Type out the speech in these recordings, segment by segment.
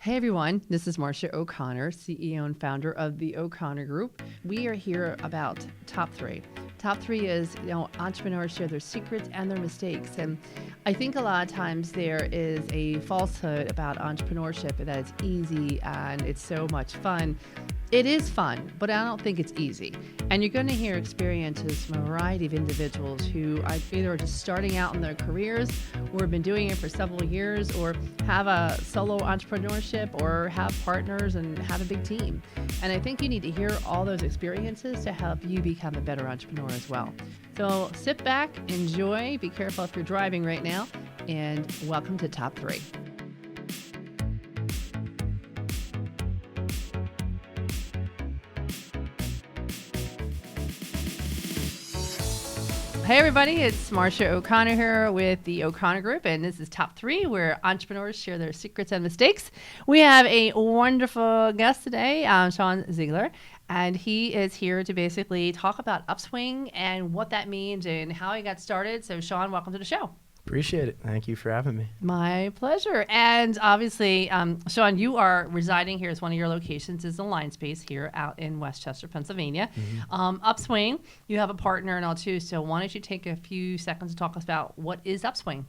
Hey everyone, this is Marcia O'Connor, CEO and founder of the O'Connor Group. We are here about Top 3. Top 3 is, entrepreneurs share their secrets and their mistakes. And I think a lot of times there is a falsehood about entrepreneurship that it's easy and it's so much fun. It is fun, but I don't think it's easy. And you're going to hear experiences from a variety of individuals who are either just starting out in their careers or have been doing it for several years or have a solo entrepreneurship or have partners and have a big team. And I think you need to hear all those experiences to help you become a better entrepreneur as well. So sit back, enjoy, be careful if you're driving right now, and welcome to Top 3. Hey everybody, it's Marcia O'Connor here with the O'Connor Group, and this is Top 3, where entrepreneurs share their secrets and mistakes. We have a wonderful guest today, Sean Ziegler, and he is here to basically talk about Upswing and what that means and how he got started. So Sean, welcome to the show. Appreciate it. Thank you for having me. My pleasure. And obviously, Sean, you are residing here as one of your locations is the Line Space here out in Westchester, Pennsylvania. Mm-hmm. Upswing, you have a partner and all too. So why don't you take a few seconds to talk about what is Upswing?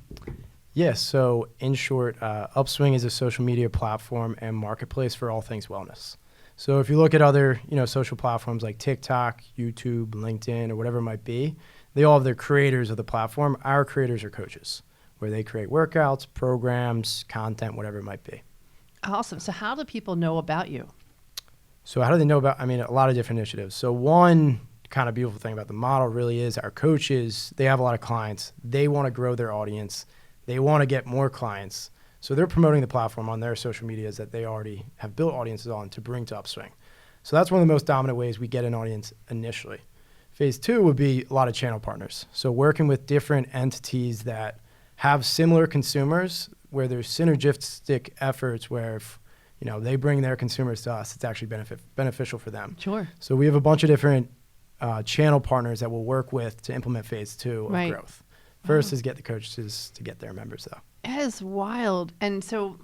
Yes. So in short, Upswing is a social media platform and marketplace for all things wellness. So if you look at other, social platforms like TikTok, YouTube, LinkedIn, or whatever it might be, they all have their creators of the platform. Our creators are coaches, where they create workouts, programs, content, whatever it might be. Awesome. So how do people know about you? So how do they know about, a lot of different initiatives. So one kind of beautiful thing about the model really is our coaches, they have a lot of clients. They want to grow their audience. They want to get more clients. So they're promoting the platform on their social medias that they already have built audiences on to bring to Upswing. So that's one of the most dominant ways we get an audience initially. Phase 2 would be a lot of channel partners. So working with different entities that have similar consumers where there's synergistic efforts where if, they bring their consumers to us, it's actually beneficial for them. Sure. So we have a bunch of different channel partners that we'll work with to implement phase 2 of growth. First is get the coaches to get their members though. That is wild. And so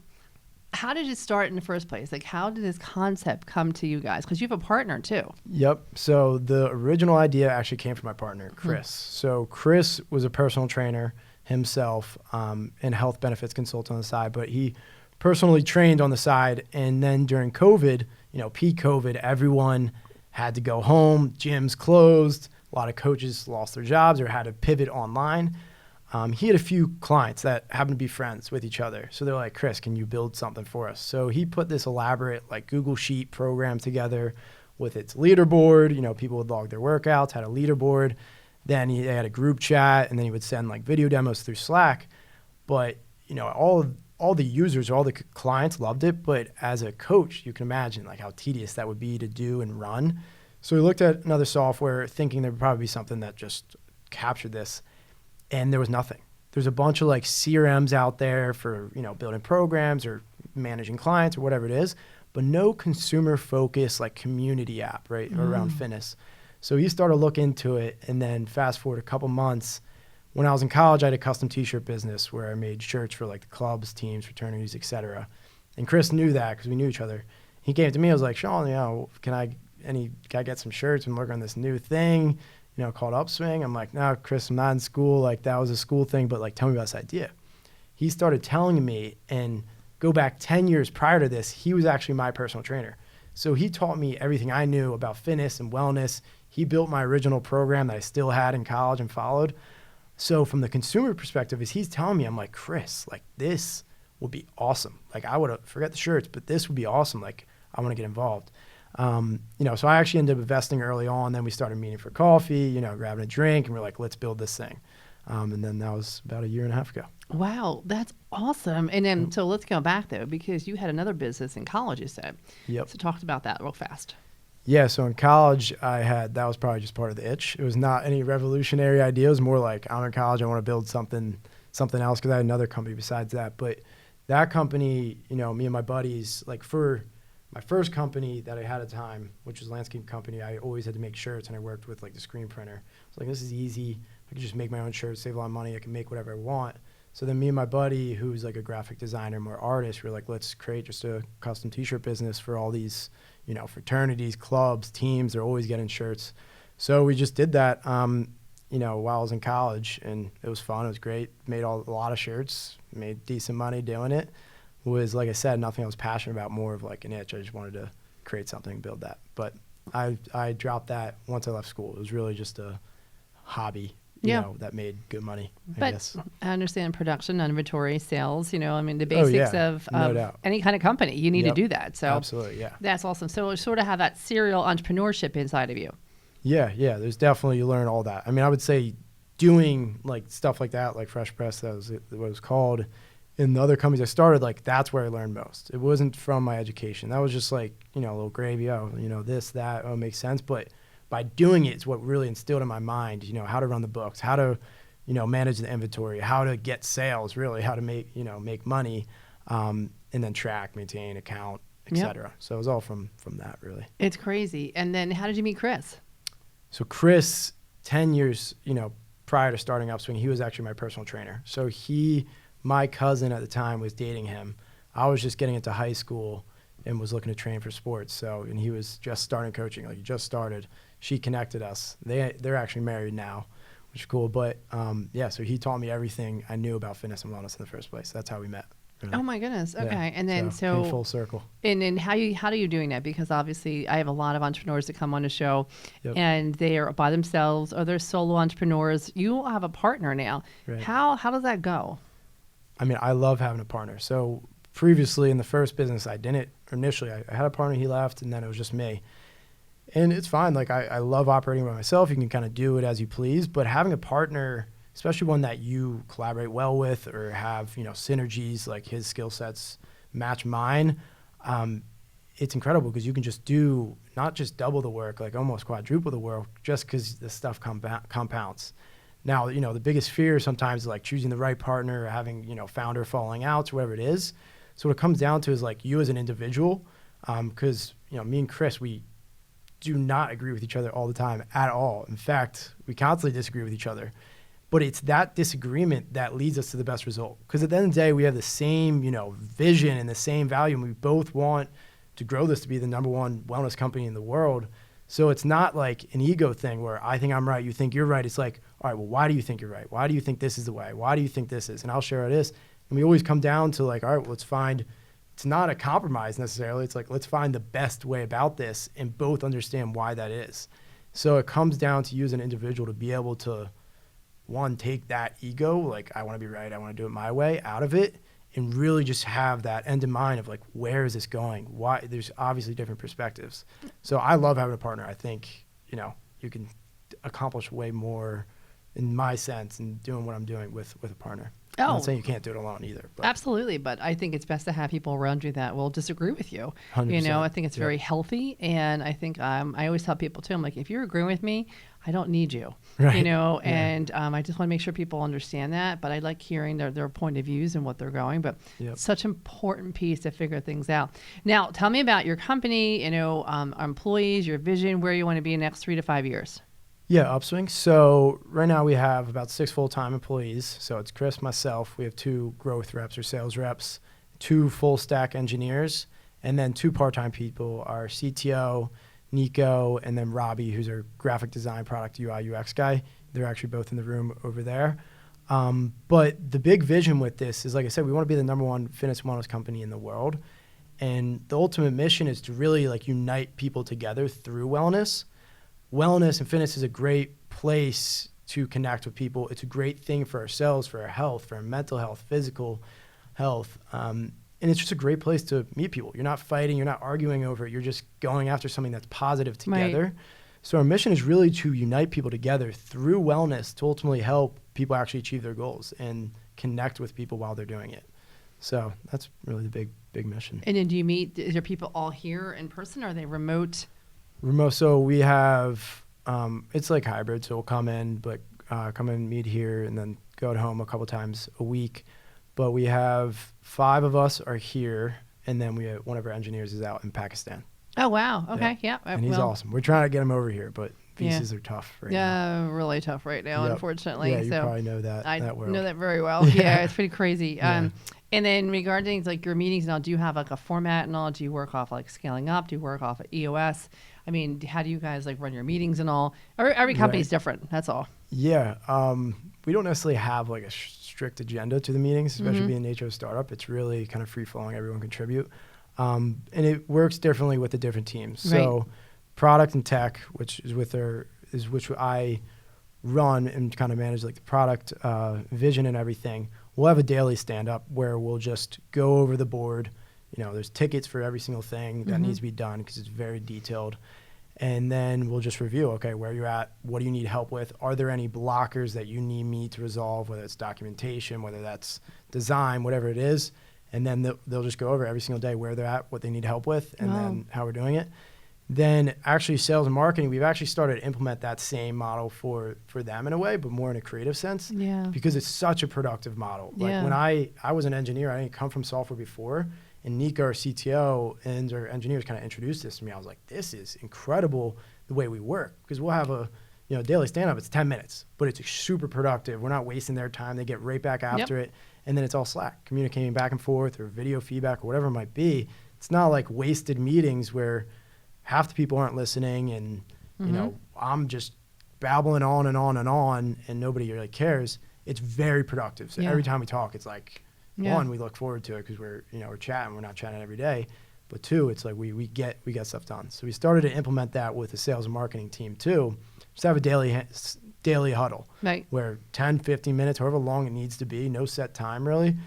how did it start in the first place? Like, how did this concept come to you guys? Because you have a partner too. Yep. So the original idea actually came from my partner, Chris. So Chris was a personal trainer himself and health benefits consultant on the side, but he personally trained on the side. And then during COVID, peak COVID, everyone had to go home, gyms closed, a lot of coaches lost their jobs or had to pivot online. He had a few clients that happened to be friends with each other. So they're like, Chris, can you build something for us? So he put this elaborate Google Sheet program together with its leaderboard. People would log their workouts, had a leaderboard. Then he had a group chat, and then he would send video demos through Slack. But, all the users, all the clients loved it. But as a coach, you can imagine how tedious that would be to do and run. So we looked at another software thinking there would probably be something that just captured this. And there was nothing. There's a bunch of CRMs out there for, building programs or managing clients or whatever it is, but no consumer focused community app, right, around fitness. So he started to look into it, and then fast forward a couple months, when I was in college, I had a custom t-shirt business where I made shirts for the clubs, teams, fraternities, etc. And Chris knew that because we knew each other. He came to me, I was like, Sean, can I get some shirts and work on this new thing? Called Upswing. I'm like, no, Chris, I'm not in school. That was a school thing, but tell me about this idea. He started telling me, and go back 10 years prior to this, he was actually my personal trainer. So he taught me everything I knew about fitness and wellness. He built my original program that I still had in college and followed. So from the consumer perspective, as he's telling me, I'm like, Chris, this would be awesome. I would have, forget the shirts, but this would be awesome. I want to get involved. So I actually ended up investing early on. Then we started meeting for coffee, grabbing a drink, and we're like, let's build this thing. And then that was about a year and a half ago. Wow, that's awesome. And then, so let's go back though, because you had another business in college, you said. Yep. So talk about that real fast. Yeah. So in college, that was probably just part of the itch. It was not any revolutionary idea. It was more I'm in college. I want to build something else because I had another company besides that. But that company, me and my buddies, for my first company that I had at the time, which was a landscape company, I always had to make shirts, and I worked with the screen printer. I was like, this is easy. I could just make my own shirts, save a lot of money. I can make whatever I want. So then me and my buddy, who's like a graphic designer, more artist, we're like, let's create just a custom t-shirt business for all these, fraternities, clubs, teams. They're always getting shirts. So we just did that, while I was in college, and it was fun. It was great. Made a lot of shirts, made decent money doing it. Was, like I said, nothing I was passionate about, more of like an itch. I just wanted to create something, build that. But I dropped that once I left school. It was really just a hobby, that made good money, I guess. I understand production, inventory, sales, the Oh, basics yeah, of no doubt. any kind of company. You need to do that. So Absolutely, yeah. that's awesome. So you sort of have that serial entrepreneurship inside of you. Yeah. There's definitely, you learn all that. I mean, I would say doing like stuff like that, like Fresh Press, that was what it was called, in the other companies I started, like that's where I learned most. It wasn't from my education. That was just like, a little gravy. Oh, this, that, it makes sense. But by doing it is what really instilled in my mind, how to run the books, how to, manage the inventory, how to get sales, really, how to make money, and then track, maintain, account, etc. So it was all from that, really. It's crazy. And then how did you meet Chris? So Chris, 10 years, prior to starting Upswing, he was actually my personal trainer. So my cousin at the time was dating him. I was just getting into high school and was looking to train for sports. And he was just starting coaching, like he just started. She connected us. They're actually married now, which is cool. But so he taught me everything I knew about fitness and wellness in the first place. That's how we met. Really. Oh my goodness. Okay. Yeah. And then came full circle. And then how are you doing that? Because obviously I have a lot of entrepreneurs that come on the show, and they are by themselves or they're solo entrepreneurs. You have a partner now. Right. How does that go? I mean, I love having a partner. So previously in the first business, I didn't initially. I had a partner, he left, and then it was just me. And it's fine. Like I love operating by myself. You can kind of do it as you please. But having a partner, especially one that you collaborate well with or have, synergies, like his skill sets match mine, it's incredible because you can just do not just double the work, like almost quadruple the work, just because the stuff compounds. Now, the biggest fear sometimes is like choosing the right partner or having, founder falling outs or whatever it is. So what it comes down to is like you as an individual, because, me and Chris, we do not agree with each other all the time at all. In fact, we constantly disagree with each other. But it's that disagreement that leads us to the best result. Because at the end of the day, we have the same, vision and the same value, and we both want to grow this to be the #1 wellness company in the world. So it's not like an ego thing where I think I'm right, you think you're right. It's like, all right, well, why do you think you're right? Why do you think this is the way? Why do you think this is? And I'll share how it is. And we always come down to like, all right, well, let's find, it's not a compromise necessarily. It's like, let's find the best way about this and both understand why that is. So it comes down to you as an individual to be able to, one, take that ego, like I want to be right, I want to do it my way, out of it, and really just have that end in mind of like, where is this going? Why? There's obviously different perspectives. So I love having a partner. I think, you can accomplish way more in my sense and doing what I'm doing with a partner. I'm not saying you can't do it alone either. But. Absolutely. But I think it's best to have people around you that will disagree with you. 100%. I think it's very healthy. And I think I always tell people too, I'm like, if you're agreeing with me, I don't need you, right. And I just want to make sure people understand that. But I like hearing their point of views and what they're going. But such an important piece to figure things out. Now, tell me about your company, our employees, your vision, where you want to be in the next 3 to 5 years. Yeah, Upswing. So right now we have about 6 full-time employees. So it's Chris, myself. We have 2 growth reps or sales reps, 2 full-stack engineers, and then 2 part-time people, our CTO, Nico, and then Robbie, who's our graphic design, product UI, UX guy. They're actually both in the room over there. But the big vision with this is, like I said, we want to be the #1 fitness and wellness company in the world. And the ultimate mission is to really like unite people together through wellness. Wellness and fitness is a great place to connect with people. It's a great thing for ourselves, for our health, for our mental health, physical health. And it's just a great place to meet people. You're not fighting, you're not arguing over it. You're just going after something that's positive together. Right. So our mission is really to unite people together through wellness to ultimately help people actually achieve their goals and connect with people while they're doing it. So that's really the big mission. And then is there people all here in person, or are they remote? Remote. So we have, it's like hybrid. So we'll come in, meet here, and then go at home a couple times a week. But we have 5 of us are here, and then one of our engineers is out in Pakistan. Oh, wow. Okay. Yeah. And he's awesome. We're trying to get him over here, but visas are tough right now. Yeah, really tough right now, Yep. unfortunately. Yeah, you so probably know that. I that world. know that very well. Yeah, it's pretty crazy. Yeah. And then regarding like your meetings now, do you have like a format and all? Do you work off like scaling up? Do you work off of EOS? I mean, how do you guys like run your meetings and all? Every company's different. That's all. Yeah. We don't necessarily have like a strict agenda to the meetings, especially being the nature of a startup. It's really kind of free flowing. Everyone contribute. And it works differently with the different teams. So product and tech, which which I run and kind of manage like the product vision and everything. We'll have a daily stand up where we'll just go over the board. There's tickets for every single thing that needs to be done because it's very detailed. And then we'll just review, okay, where you're at, what do you need help with? Are there any blockers that you need me to resolve, whether it's documentation, whether that's design, whatever it is. And then they'll just go over every single day where they're at, what they need help with, and then how we're doing it. Then actually sales and marketing, we've actually started to implement that same model for them in a way, but more in a creative sense. Yeah. Because it's such a productive model. Like when I was an engineer, I didn't come from software before. And Nika, our CTO, and our engineers kind of introduced this to me. I was like, this is incredible the way we work. Because we'll have a daily stand-up, it's 10 minutes, but it's super productive. We're not wasting their time. They get right back after it. And then it's all Slack, communicating back and forth or video feedback or whatever it might be. It's not like wasted meetings where half the people aren't listening and, I'm just babbling on and on and on and nobody really cares. It's very productive. So every time we talk, it's like, one, we look forward to it because we're chatting. We're not chatting every day. But two, it's like we get stuff done. So we started to implement that with the sales and marketing team too. Just have a daily huddle where 10, 15 minutes, however long it needs to be, no set time really,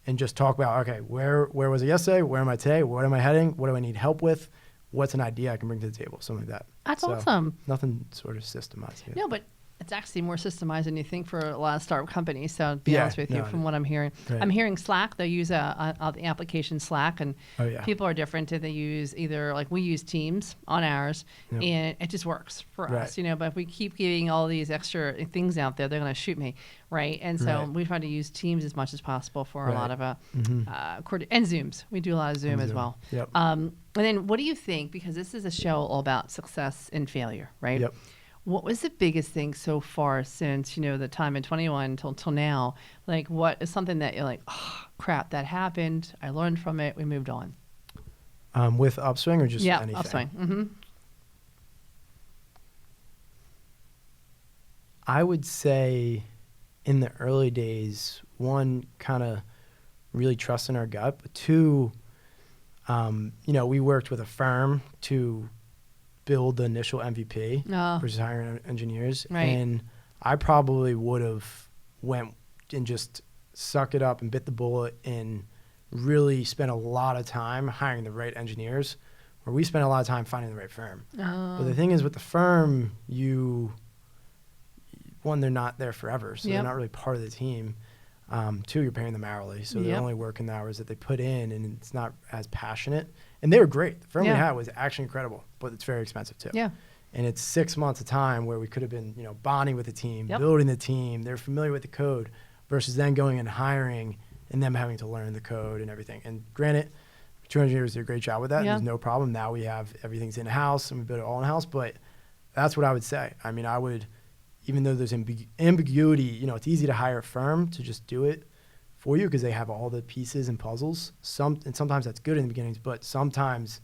and just talk about, okay, where was it yesterday? Where am I today? Where am I heading? What do I need help with? What's an idea I can bring to the table? Something like that. That's awesome. Nothing sort of systemized yet. No, but it's actually more systemized than you think for a lot of startup companies. So to be honest with you, from what I'm hearing. I'm hearing Slack. They use the application Slack, and people are different. They use either, like we use Teams on ours, and it just works for us, But if we keep giving all these extra things out there, they're going to shoot me, right? And so we try to use Teams as much as possible for a lot of and Zooms. We do a lot of Zoom as well. Yep. And then what do you think, because this is a show all about success and failure, right? Yep. What was the biggest thing so far since, the time in 21 till now? Like, what is something that you're like, oh, crap, that happened. I learned from it. We moved on. With Upswing or just anything? Yeah, Upswing. Mm-hmm. I would say in the early days, one, kind of really trusting our gut, but two, we worked with a firm to build the initial MVP versus hiring engineers. And I probably would have went and just suck it up and bit the bullet and really spent a lot of time hiring the right engineers, where we spent a lot of time finding the right firm. But the thing is with the firm, they're not there forever. So they're not really part of the team. Two, you're paying them hourly. So they're only working the hours that they put in, and it's not as passionate. And they were great. The firm we had was actually incredible, but it's very expensive too. Yeah. And it's 6 months of time where we could have been, bonding with the team, building the team. They're familiar with the code versus then going and hiring and them having to learn the code and everything. And granted, 2 engineers did a great job with that. There's no problem. Now we have everything's in-house and we build it all in-house. But that's what I would say. I mean, I would, even though there's ambiguity, it's easy to hire a firm to just do it for you because they have all the pieces and puzzles. And sometimes that's good in the beginnings, but sometimes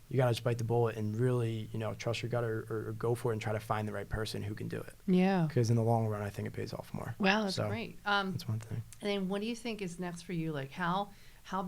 you got to just bite the bullet and really, trust your gut or go for it and try to find the right person who can do it. Yeah. Because in the long run, I think it pays off more. Wow, that's great. That's one thing. And then what do you think is next for you? Like how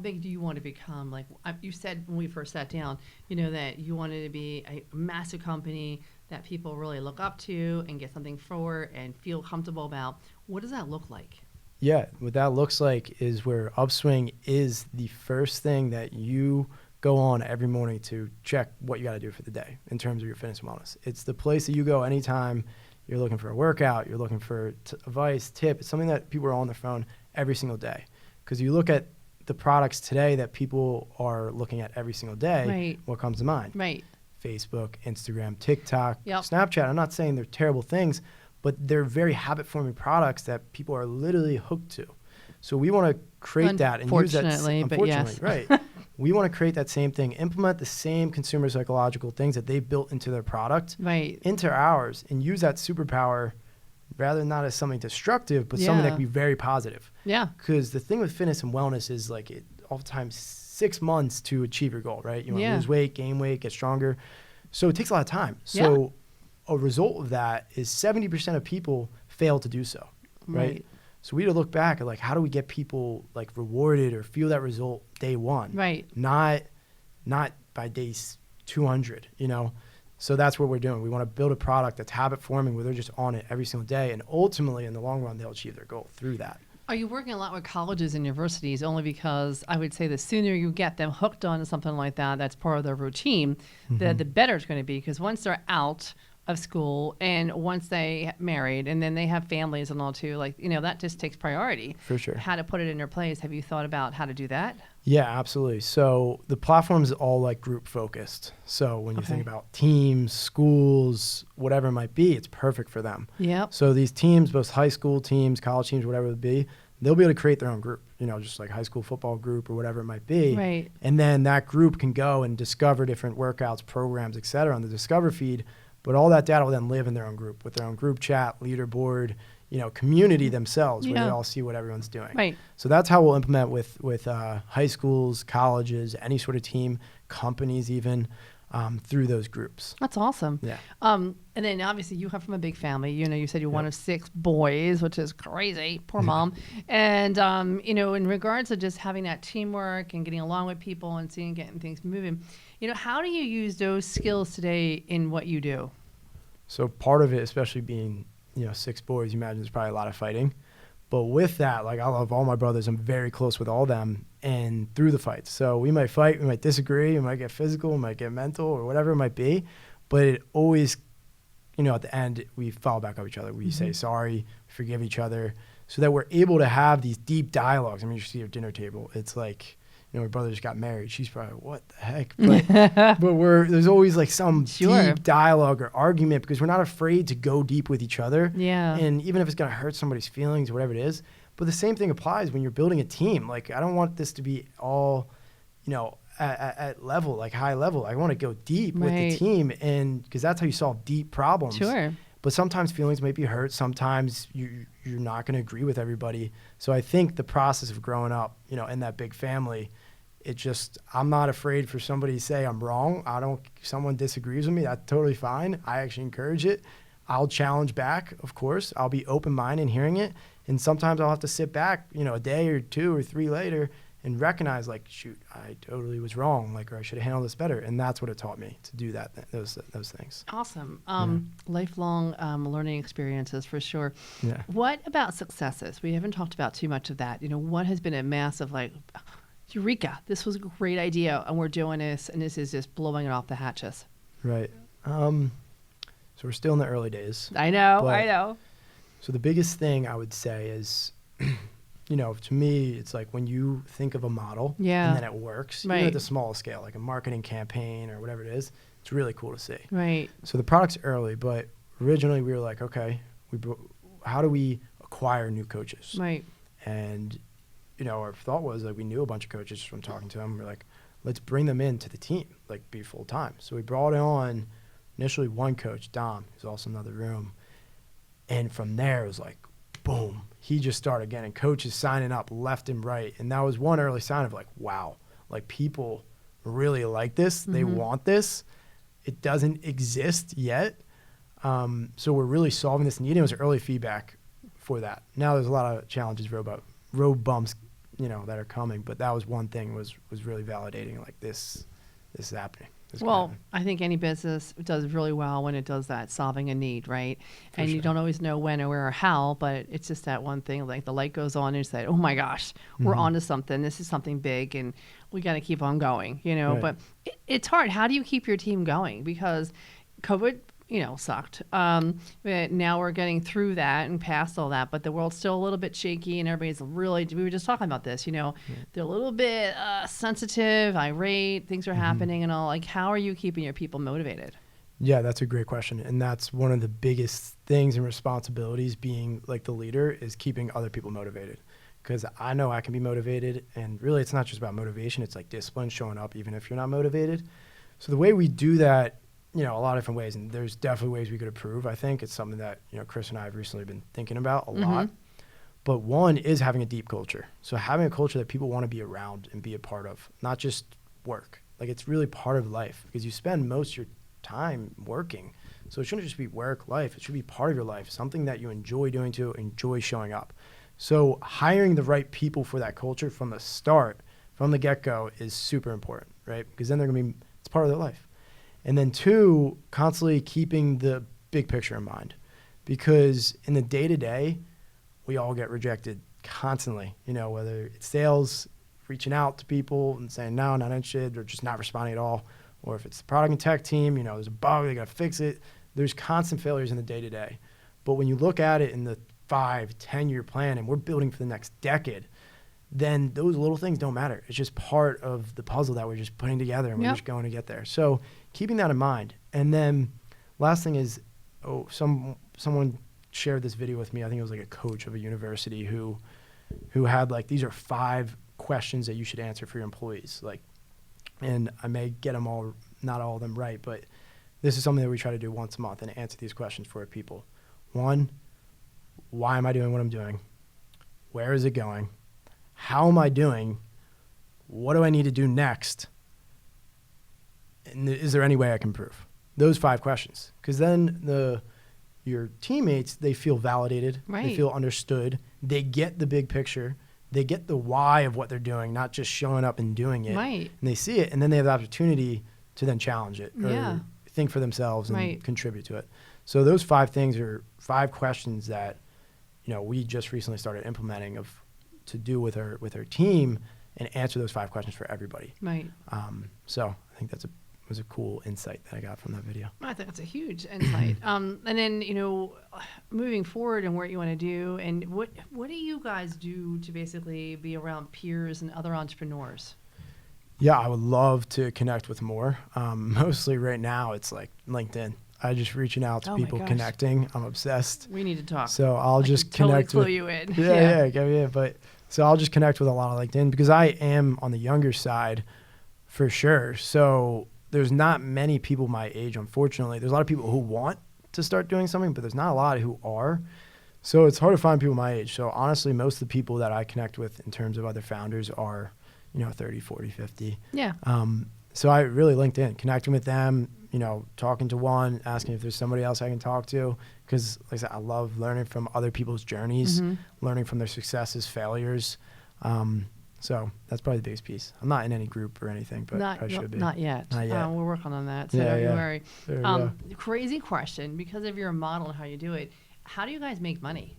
big do you want to become? Like you said when we first sat down, that you wanted to be a massive company that people really look up to and get something for and feel comfortable about. What does that look like? Yeah, what that looks like is where Upswing is the first thing that you go on every morning to check what you got to do for the day in terms of your fitness and wellness. It's the place that you go anytime you're looking for a workout, you're looking for advice, tip. It's something that people are on their phone every single day. Because you look at the products today that people are looking at every single day, what comes to mind? Facebook, Instagram, TikTok, Snapchat. I'm not saying they're terrible things, but they're very habit-forming products that people are literally hooked to. So we want to create that and use that. Unfortunately, but yes. Right. We want to create that same thing, implement the same consumer psychological things that they've built into their product Right. into ours, and use that superpower rather not as something destructive, but something that Yeah. can be very positive. Yeah. Because the thing with fitness and wellness is like it oftentimes 6 months to achieve your goal, right? You want to Yeah. lose weight, gain weight, get stronger. So it takes a lot of time. So a result of that is 70% of people fail to do so, right? So we had to look back at like, how do we get people like rewarded or feel that result day one? Right. Not by day 200, you know? So that's what we're doing. We want to build a product that's habit forming where they're just on it every single day. And ultimately, in the long run, they'll achieve their goal through that. Are you working a lot with colleges and universities? Only because I would say the sooner you get them hooked on something like that, that's part of their routine, the better it's going to be. Because once they're out of school and once they married and then they have families and all too, like, you know, that just takes priority. For sure. How to put it in their place. Have you thought about how to do that? Yeah, absolutely. So the platform is all like group focused. So when you think about teams, schools, whatever it might be, it's perfect for them. Yep. So these teams, both high school teams, college teams, whatever it be, they'll be able to create their own group, you know, just like high school football group or whatever it might be. Right. And then that group can go and discover different workouts, programs, et cetera, on the Discover feed. But all that data will then live in their own group with their own group chat, leaderboard, you know, community themselves where they all see what everyone's doing. Right. So that's how we'll implement with high schools, colleges, any sort of team, companies even, through those groups. That's awesome. Yeah. And then obviously you come from a big family. You know, you said you're one of 6 boys, which is crazy. Poor mom. And, you know, in regards to just having that teamwork and getting along with people and getting things moving, you know, how do you use those skills today in what you do? So part of it, especially being, you know, 6 boys, you imagine there's probably a lot of fighting. But with that, like I love all my brothers. I'm very close with all of them and through the fights. So we might fight, we might disagree, we might get physical, we might get mental or whatever it might be. But it always, you know, at the end, we fall back on each other. We say sorry, forgive each other so that we're able to have these deep dialogues. I mean, you see at dinner table, it's like, you know, my brother just got married. She's probably, what the heck? But, there's always like some deep dialogue or argument because we're not afraid to go deep with each other. Yeah. And even if it's going to hurt somebody's feelings or whatever it is. But the same thing applies when you're building a team. Like, I don't want this to be all, you know, at level, like high level. I want to go deep with the team, and because that's how you solve deep problems. Sure. But sometimes feelings might be hurt. Sometimes you're not going to agree with everybody. So I think the process of growing up, you know, in that big family, I'm not afraid for somebody to say I'm wrong. Someone disagrees with me, that's totally fine. I actually encourage it. I'll challenge back, of course. I'll be open-minded in hearing it. And sometimes I'll have to sit back, you know, a day or 2 or 3 later and recognize, like, shoot, I totally was wrong, like, or I should have handled this better. And that's what it taught me to do those things. Awesome. Lifelong learning experiences for sure. Yeah. What about successes? We haven't talked about too much of that. You know, what has been a massive, like, eureka, this was a great idea, and we're doing this, and this is just blowing it off the hatches. Right. So we're still in the early days. I know. So the biggest thing I would say is, you know, to me, it's like when you think of a model and then it works, even at the small scale, like a marketing campaign or whatever it is, it's really cool to see. Right. So the product's early, but originally we were like, okay, how do we acquire new coaches? Right. And, you know, our thought was like we knew a bunch of coaches from talking to them. We're like, let's bring them into the team, like be full time. So we brought on initially one coach, Dom, who's also in another room. And from there, it was like, boom, he just started getting coaches signing up left and right. And that was one early sign of like, wow, like people really like this. They want this. It doesn't exist yet. So we're really solving this need. It was early feedback for that. Now there's a lot of challenges, road bumps, you know, that are coming. But that was one thing was really validating, like this is happening. Well, I think any business does really well when it does that, solving a need, right? And you don't always know when or where or how, but it's just that one thing, like the light goes on and you say, oh my gosh, we're onto something. This is something big and we got to keep on going, you know? But it's hard. How do you keep your team going? Because COVID, you know, sucked. But now we're getting through that and past all that, but the world's still a little bit shaky and everybody's really, we were just talking about this, you know, they're a little bit sensitive, irate, things are happening and all. Like, how are you keeping your people motivated? Yeah, that's a great question. And that's one of the biggest things and responsibilities being like the leader is keeping other people motivated. because I know I can be motivated. And really, it's not just about motivation. It's like discipline, showing up even if you're not motivated. So the way we do that, a lot of different ways, and there's definitely ways we could improve. I think it's something that, Chris and I have recently been thinking about a lot. But one is having a deep culture. So having a culture that people want to be around and be a part of, not just work. Like, it's really part of life because you spend most of your time working. So it shouldn't just be work life. It should be part of your life, something that you enjoy doing too, enjoy showing up. So hiring the right people for that culture from the start, from the get-go, is super important, right? Because then it's part of their life. And then two, constantly keeping the big picture in mind. Because in the day-to-day, we all get rejected constantly, whether it's sales, reaching out to people and saying, no, not interested, or just not responding at all. Or if it's the product and tech team, there's a bug, they got to fix it. There's constant failures in the day-to-day. But when you look at it in the 5-10 year plan and we're building for the next decade, then those little things don't matter. It's just part of the puzzle that we're just putting together and we're just going to get there. So keeping that in mind. And then last thing is, someone shared this video with me. I think it was like a coach of a university who had like, these are 5 questions that you should answer for your employees. And I may get them all, not all of them right, but this is something that we try to do once a month and answer these questions for our people. 1, why am I doing what I'm doing? Where is it going? How am I doing? What do I need to do next? And is there any way I can improve? Those 5 questions. Because then your teammates, they feel validated. Right. They feel understood. They get the big picture. They get the why of what they're doing, not just showing up and doing it. Right. And they see it, and then they have the opportunity to then challenge it or think for themselves and contribute to it. So those 5 things are 5 questions that, we just recently started implementing to do with our team and answer those 5 questions for everybody. Right. So I think was a cool insight that I got from that video. I think that's a huge insight. And then, moving forward and what you want to do, and what do you guys do to basically be around peers and other entrepreneurs? Yeah, I would love to connect with more. Mostly right now, it's like LinkedIn. I just reaching out to people, connecting. I'm obsessed. We need to talk. So I'll just connect totally clue you in. Yeah. But so I'll just connect with a lot of LinkedIn because I am on the younger side for sure. So there's not many people my age, unfortunately. There's a lot of people who want to start doing something, but there's not a lot who are. So it's hard to find people my age. So honestly, most of the people that I connect with in terms of other founders are, 30, 40, 50. Yeah. So I really LinkedIn, connecting with them, talking to one, asking if there's somebody else I can talk to. Because like I said, I love learning from other people's journeys, learning from their successes, failures. So that's probably the biggest piece. I'm not in any group or anything, but I should be. Not yet. Not yet. We're working on that, so don't you worry. Crazy question, because of your model and how you do it, how do you guys make money?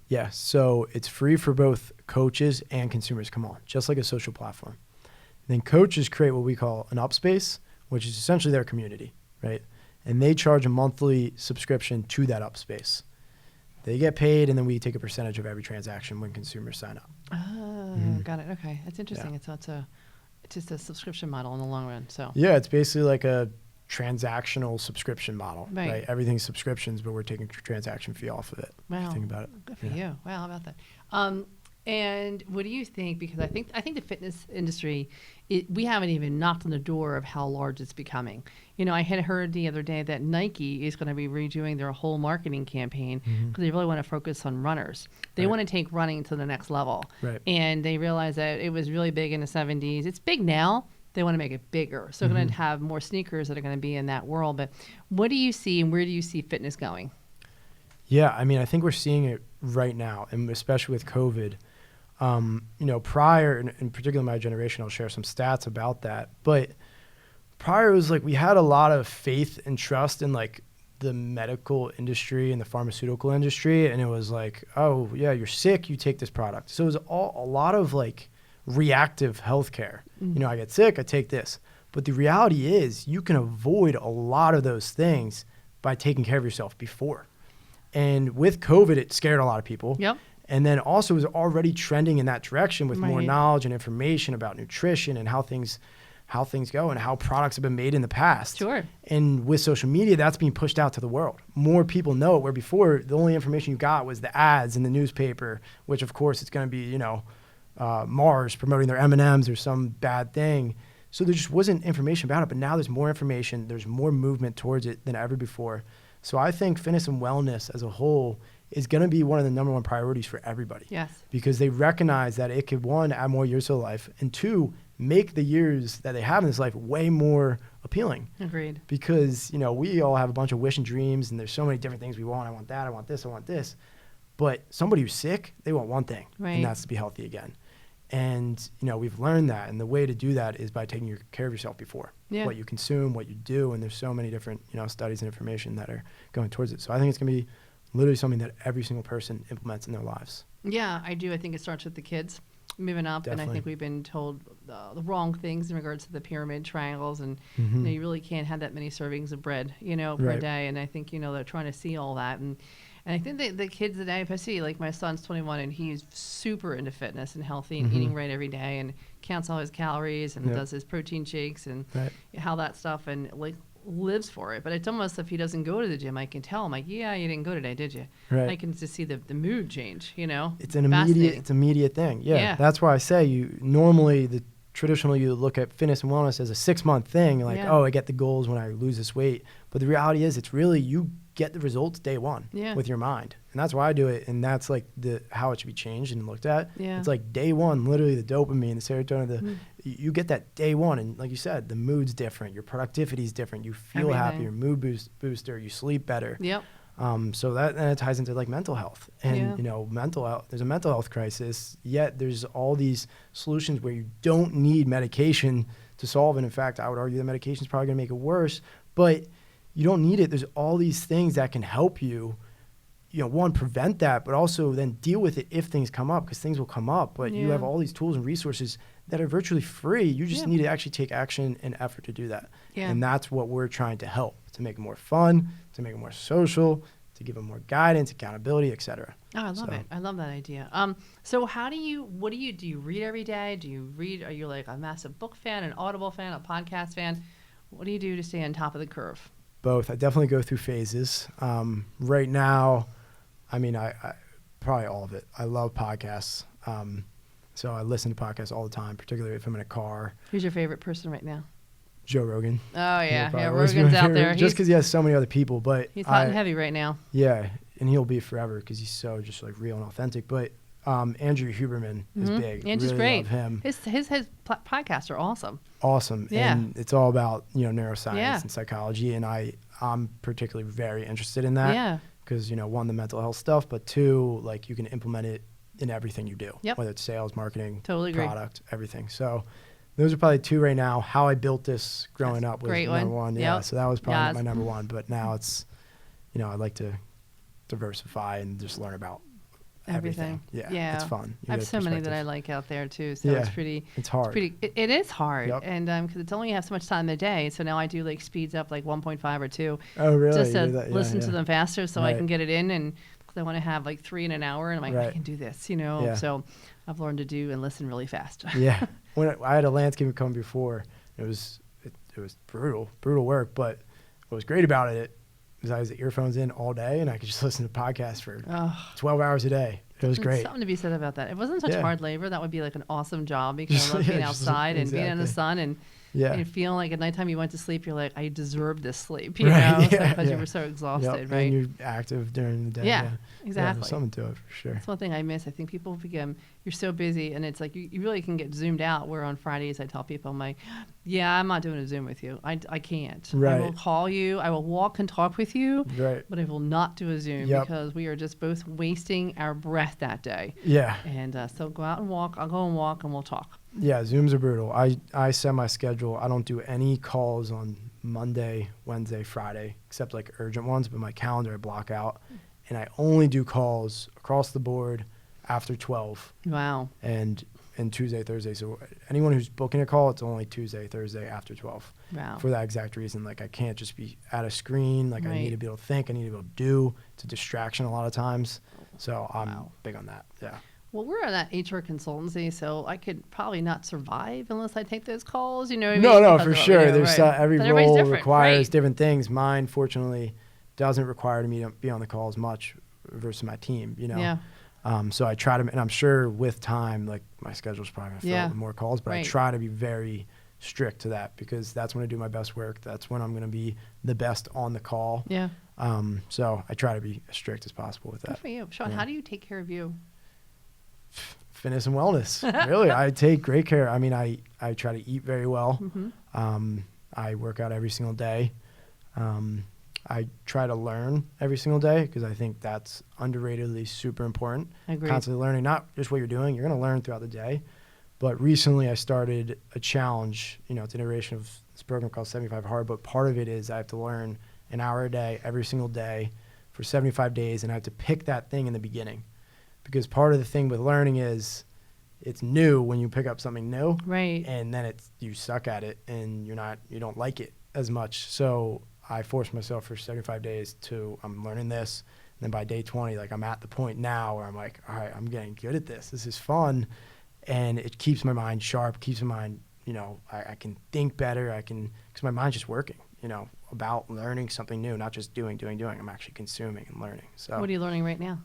Yeah, so it's free for both coaches and consumers come on, just like a social platform. And then coaches create what we call an upspace, which is essentially their community, right? And they charge a monthly subscription to that upspace. They get paid, and then we take a percentage of every transaction when consumers sign up. Oh, got it. Okay, that's interesting. Yeah. It's just a subscription model in the long run. So yeah, it's basically like a transactional subscription model, right? Everything's subscriptions, but we're taking a transaction fee off of it. Wow, if you think about it. Good for you. Wow, how about that? And what do you think? Because I think the fitness industry, we haven't even knocked on the door of how large it's becoming. I had heard the other day that Nike is going to be redoing their whole marketing campaign because they really want to focus on runners. They want to take running to the next level. Right. And they realized that it was really big in the 70s. It's big now. They want to make it bigger. So they're going to have more sneakers that are going to be in that world. But what do you see, and where do you see fitness going? Yeah, I think we're seeing it right now, and especially with COVID. Prior, in particular my generation, I'll share some stats about that. But prior, it was like we had a lot of faith and trust in like the medical industry and the pharmaceutical industry. And it was like, oh, yeah, you're sick, you take this product. So it was a lot of like reactive healthcare. I get sick, I take this. But the reality is you can avoid a lot of those things by taking care of yourself before. And with COVID, it scared a lot of people. Yep. And then also was already trending in that direction with more knowledge and information about nutrition and how things how things go and how products have been made in the past. Sure. And with social media, that's being pushed out to the world. More people know it, where before the only information you got was the ads in the newspaper, which of course it's going to be, Mars promoting their M&Ms or some bad thing. So there just wasn't information about it, but now there's more information. There's more movement towards it than ever before. So I think fitness and wellness as a whole is going to be one of the number one priorities for everybody. Yes. Because they recognize that it could, one, add more years to life, and two, make the years that they have in this life way more appealing. Agreed. Because, we all have a bunch of wish and dreams, and there's so many different things we want. I want that, I want this, I want this. But somebody who's sick, they want one thing, right. and that's to be healthy again. And, we've learned that. And the way to do that is by taking care of yourself before. Yeah. What you consume, what you do. And there's so many different, studies and information that are going towards it. So I think it's going to be literally something that every single person implements in their lives. Yeah, I do. I think it starts with the kids moving up. Definitely. And I think we've been told the wrong things in regards to the pyramid triangles. And Mm-hmm. you really can't have that many servings of bread, per Right. day. And I think, they're trying to see all that. And I think the kids today, if I see, like my son's 21 and he's super into fitness and healthy and Mm-hmm. eating right every day and counts all his calories and Yep. does his protein shakes and Right. how that stuff and lives for it. But it's almost, if he doesn't go to the gym, I can tell him, like, yeah, you didn't go today, did you? Right. I can just see the mood change, It's an Fascinating. immediate thing. Yeah. Yeah. That's why I say normally traditionally you look at fitness and wellness as a 6-month thing. Like, Yeah. oh, I get the goals when I lose this weight. But the reality is it's really, you get the results day one Yeah. with your mind. And that's why I do it. And that's like how it should be changed and looked at. Yeah. It's like day one, literally the dopamine, the serotonin, you get that day one. And like you said, the mood's different. Your productivity is different. You feel Everything. happier, mood booster, you sleep better. Yep. So that and it ties into like mental health and Yeah. mental health. There's a mental health crisis, yet there's all these solutions where you don't need medication to solve. And in fact, I would argue that medication is probably going to make it worse, but you don't need it. There's all these things that can help you, one, prevent that, but also then deal with it if things come up, because things will come up. But you Yeah. have all these tools and resources that are virtually free. You just Yeah. need to actually take action and effort to do that. Yeah. And that's what we're trying to help, to make it more fun, to make it more social, to give them more guidance, accountability, et cetera. Oh, I love it. I love that idea. So what do you read every day? Do you read, are you like a massive book fan, an Audible fan, a podcast fan? What do you do to stay on top of the curve? Both. I definitely go through phases. Right now, I probably all of it. I love podcasts. So I listen to podcasts all the time, particularly if I'm in a car. Who's your favorite person right now? Joe Rogan. Oh, yeah. He'll Yeah, probably always be Rogan's my out favorite, there. just because he has so many other people. But He's hot and heavy right now. Yeah, and he'll be forever because he's so just like real and authentic. But Andrew Huberman is big. Andrew's really great. love him. His podcasts are awesome. Awesome. Yeah. And it's all about, neuroscience Yeah. and psychology. And I'm particularly very interested in that. Yeah. Because, one, the mental health stuff, but two, like you can implement it in everything you do. Yep. Whether it's sales, marketing, Totally agree. product, everything. So those are probably two right now. How I built this growing up was great number one. one. Yeah. Yep. So that was probably Yes. my number one. But now it's, I'd like to diversify and just learn about everything. Yeah. It's fun. You I have get so many that perspective. I like out there too. So Yeah. it's pretty. It's hard. It is hard, Yep. and because it's only you have so much time in the day. So now I do like speeds up like 1.5 or 2, Oh, really? just You to do that? Yeah, listen to yeah. them faster, so I Right. can get it in, and because I want to have like 3 in an hour, and I'm like, I Right. can do this, Yeah. So I've learned to do and listen really fast. Yeah. When I had a landscaping company before, it was brutal work. But what was great about it was I was the earphones in all day and I could just listen to podcasts for 12 hours a day. It was There's great. something to be said about that. It wasn't such Yeah. hard labor. That would be like an awesome job because Just- I love yeah, being just- outside and being in the exactly. sun and Yeah. and feeling like at nighttime you went to sleep, you're like, I deserve this sleep, Right, yeah, because you yeah. were so exhausted, Yep. right? And you're active during the day. Yeah, Yeah, exactly. there's something to it for sure. That's one thing I miss. I think people become, you're so busy and it's like you really can get zoomed out, where on Fridays I tell people, I'm like, yeah, I'm not doing a Zoom with you. I can't. I will Right. call you. I will walk and talk with you, Right. but I will not do a Zoom Yep. because we are just both wasting our breath that day. Yeah. And so go out and walk. I'll go and walk and we'll talk. Yeah, Zooms are brutal. I set my schedule. I don't do any calls on Monday, Wednesday, Friday, except like urgent ones, but my calendar I block out. And I only do calls across the board after 12 Wow. and Tuesday, Thursday. So anyone who's booking a call, it's only Tuesday, Thursday after 12 Wow. for that exact reason. Like I can't just be at a screen. Like I Right. need to be able to think. I need to be able to do. It's a distraction a lot of times. So I'm Wow. big on that. Yeah. Well, we're in that HR consultancy, so I could probably not survive unless I take those calls. You know what I mean? No, Because for of what we sure. do, There's right. every But everybody's role different, requires right. different things. Mine, fortunately, doesn't require me to be on the calls much versus my team. Yeah. So I try to, and I'm sure with time, like my schedule's probably gonna fill Yeah. with more calls, but I Right. try to be very strict to that because that's when I do my best work. That's when I'm gonna be the best on the call. Yeah. So I try to be as strict as possible with Good that. for you. Sean, Yeah. how do you take care of you? Fitness and wellness. Really, I take great care. I mean, I try to eat very well. I work out every single day. I try to learn every single day because I think that's underratedly super important. Agreed. Constantly learning, not just what you're doing, you're going to learn throughout the day. But recently I started a challenge, it's an iteration of this program called 75 Hard, but part of it is I have to learn an hour a day, every single day for 75 days, and I have to pick that thing in the beginning. Because part of the thing with learning is it's new when you pick up something new. Right. And then you suck at it and you don't like it as much. So I forced myself for 75 days I'm learning this. And then by day 20, like I'm at the point now where I'm like, all right, I'm getting good at this. This is fun. And it keeps my mind sharp, keeps my mind, I can think better. Because my mind's just working, about learning something new, not just doing. I'm actually consuming and learning. So What are you learning right now?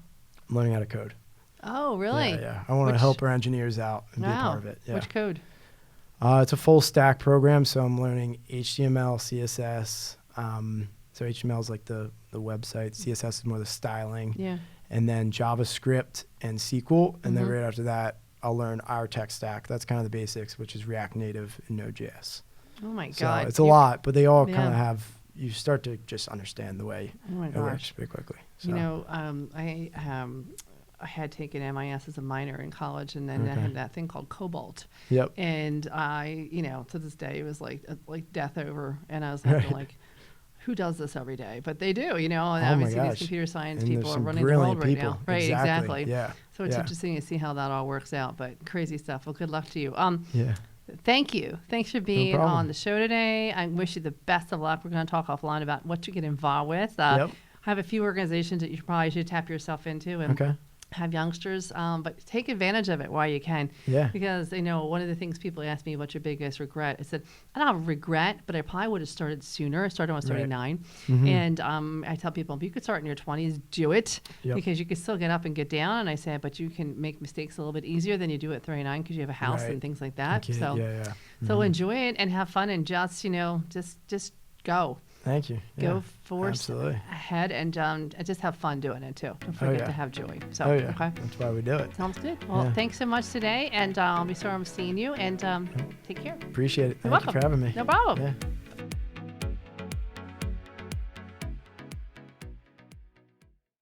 I'm learning how to code. Oh, really? Yeah. I want to Which- help our engineers out and be a Wow. part of it. Yeah. Which code? It's a full stack program, so I'm learning HTML, CSS. So HTML is like the website. CSS is more the styling. Yeah. And then JavaScript and SQL. And then Mhm. right after that, I'll learn our tech stack. That's kind of the basics, which is React Native and Node.js. Oh my So God. it's a lot, but they all kind of Yeah. you start to just understand the way Oh my it gosh. works pretty quickly. So. I had taken MIS as a minor in college, and then I Okay. had that thing called Cobalt. Yep. And I, to this day, it was like death over. And I was thinking, Right. like, who does this every day? But they do, and Oh my obviously these gosh. computer science And there's people are some running the world brilliant right people. now. Right, exactly. Yeah. So it's Yeah. interesting to see how that all works out. But crazy stuff. Well, good luck to you. Yeah. Thank you. Thanks for being problem. on the show today. I wish you the best of luck. We're going to talk offline about what you get involved with. Yep. I have a few organizations that you probably should tap yourself into and Okay. have youngsters, but take advantage of it while you can. Yeah. Because, one of the things people ask me, what's your biggest regret? I said, I don't have a regret, but I probably would have started sooner. I started when I was Right. 39. Mhm. And I tell people, if you could start in your 20s, do it. Yep. Because you can still get up and get down. And I say, but you can make mistakes a little bit easier than you do at 39 because you have a house Right. and things like that. Okay. So, Yeah. so Mhm. enjoy it and have fun and just go. Thank you. Go Yeah. force Absolutely. ahead and just have fun doing it too. Don't forget yeah. to have joy. So, Oh yeah. okay. That's why we do it. Sounds good. Well, Yeah. thanks so much today, and I'll be sure I'm seeing you. And take care. Appreciate it. You're Thank you welcome. for having me. No problem. Yeah.